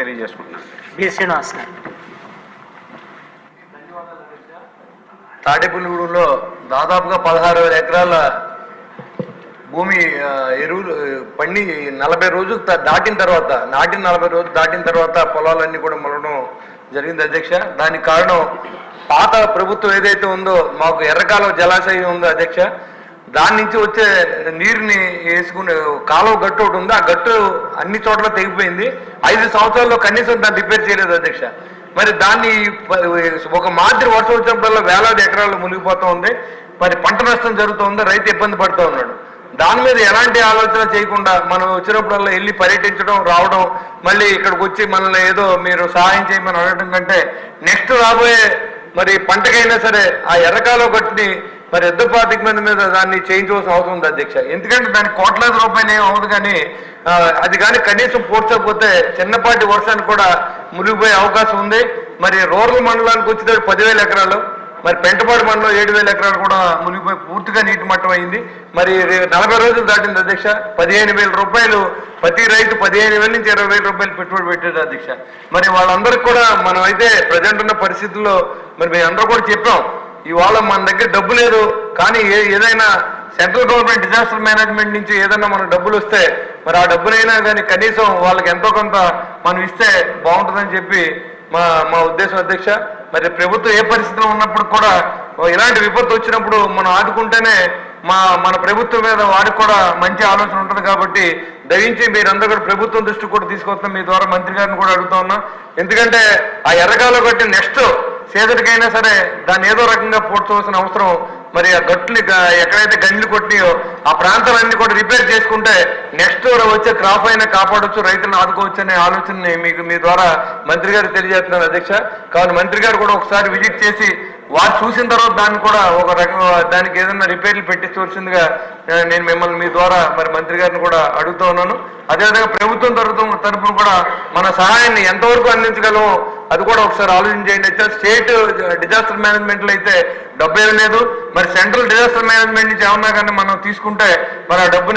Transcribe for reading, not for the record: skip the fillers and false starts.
తెలియజేసుకుంటున్నాను. బి శ్రీనివాస్ గారు. తాడేపల్లిగూడెంలో దాదాపుగా 16,000 ఎకరాల భూమి ఎరువులు పండి 40 రోజులు దాటిన తర్వాత నాటిన 40 రోజులు దాటిన తర్వాత పొలాలన్నీ కూడా మొలడం జరిగింది అధ్యక్ష. దానికి కారణం పాత ప్రభుత్వం ఏదైతే ఉందో మాకు ఎర్రకాలువ జలాశయం ఉందో అధ్యక్ష, దాని నుంచి వచ్చే నీరుని వేసుకునే కాలువ గట్టు ఒకటి ఉంది. ఆ గట్టు అన్ని చోట్ల తెగిపోయింది. 5 సంవత్సరాల్లో కనీసం దాన్ని రిపేర్ చేయలేదు అధ్యక్ష. మరి దాన్ని ఒక మాదిరి వర్షం వచ్చినప్పుడల్లా వేలాది ఎకరాలు మునిగిపోతూ ఉంది. మరి పంట నష్టం జరుగుతుంది, రైతు ఇబ్బంది పడుతూ ఉన్నాడు. దాని మీద ఎలాంటి ఆలోచన చేయకుండా మనం వచ్చినప్పుడల్లా వెళ్ళి పర్యటించడం రావడం, మళ్ళీ ఇక్కడికి వచ్చి మనల్ని ఏదో మీరు సహాయం చేయమని అడగడం కంటే నెక్స్ట్ రాబోయే మరి పంటకైనా సరే ఆ ఎర్రకాలువ గట్టుని మరి 25 మీద దాన్ని చేయించవలసిన అవసరం ఉంది అధ్యక్ష. ఎందుకంటే దానికి కోట్లాది రూపాయలు ఏం అవ్వదు, కానీ అది కానీ కనీసం పూడ్చకపోతే చిన్నపాటి వర్షానికి కూడా మునిగిపోయే అవకాశం ఉంది. మరి రూరల్ మండలానికి వచ్చేటప్పుడు 10,000 ఎకరాలు, మరి పెంటపాడు మండలం 7,000 ఎకరాలు కూడా మునిగిపోయి పూర్తిగా నీటి మట్టం అయింది. మరి 40 రోజులు దాటింది అధ్యక్ష. 15,000 రూపాయలు ప్రతి రైతు 15,000 నుంచి 20,000 రూపాయలు పెట్టుబడి పెట్టారు అధ్యక్ష. మరి వాళ్ళందరికీ కూడా మనం అయితే ప్రజెంట్ ఉన్న పరిస్థితుల్లో మరి మేము అందరూ కూడా చెప్పాం, ఇవాళ మన దగ్గర డబ్బు లేదు, కానీ ఏదైనా సెంట్రల్ గవర్నమెంట్ డిజాస్టర్ మేనేజ్మెంట్ నుంచి ఏదైనా మనకు డబ్బులు వస్తే మరి ఆ డబ్బునైనా కానీ కనీసం వాళ్ళకి ఎంతో కొంత మనం ఇస్తే బాగుంటుందని చెప్పి మా ఉద్దేశం అధ్యక్ష. మరి ప్రభుత్వం ఏ పరిస్థితిలో ఉన్నప్పుడు కూడా ఇలాంటి విపత్తు వచ్చినప్పుడు మనం ఆదుకుంటేనే మన ప్రభుత్వం మీద వాడికి కూడా మంచి ఆలోచన ఉంటుంది. కాబట్టి దయించి మీరందరూ కూడా ప్రభుత్వం దృష్టికి కూడా తీసుకొస్తాం, మీ ద్వారా మంత్రి గారిని కూడా అడుగుతా ఉన్నాం. ఎందుకంటే ఆ ఎర్రకాలువ కట్టి నెక్స్ట్ సీజన్కైనా సరే దాన్ని ఏదో రకంగా పూడ్చవలసిన అవసరం. మరి ఆ గట్లు ఎక్కడైతే గండ్లు కొట్టినాయో ఆ ప్రాంతాలన్నీ కూడా రిపేర్ చేసుకుంటే నెక్స్ట్ వచ్చే క్రాప్ అయినా కాపాడొచ్చు, రైతులను ఆదుకోవచ్చు అనే ఆలోచనని మీ ద్వారా మంత్రి గారు తెలియజేస్తున్నారు అధ్యక్ష. కావున మంత్రి గారు కూడా ఒకసారి విజిట్ చేసి వారు చూసిన తర్వాత దాన్ని కూడా ఒక రకంగా దానికి ఏదైనా రిపేర్లు పెట్టించవలసిందిగా నేను మిమ్మల్ని మీ ద్వారా మరి మంత్రి గారిని కూడా అడుగుతూ ఉన్నాను. అదేవిధంగా ప్రభుత్వం తరఫున కూడా మన సహాయాన్ని ఎంతవరకు అందించగలమో అది కూడా ఒకసారి ఆలోచన చేయండి. స్టేట్ డిజాస్టర్ మేనేజ్మెంట్లో అయితే డబ్బు ఏం లేదు, మరి సెంట్రల్ డిజాస్టర్ మేనేజ్మెంట్ నుంచి ఏమన్నా కానీ మనం తీసుకుంటే మరి ఆ డబ్బుని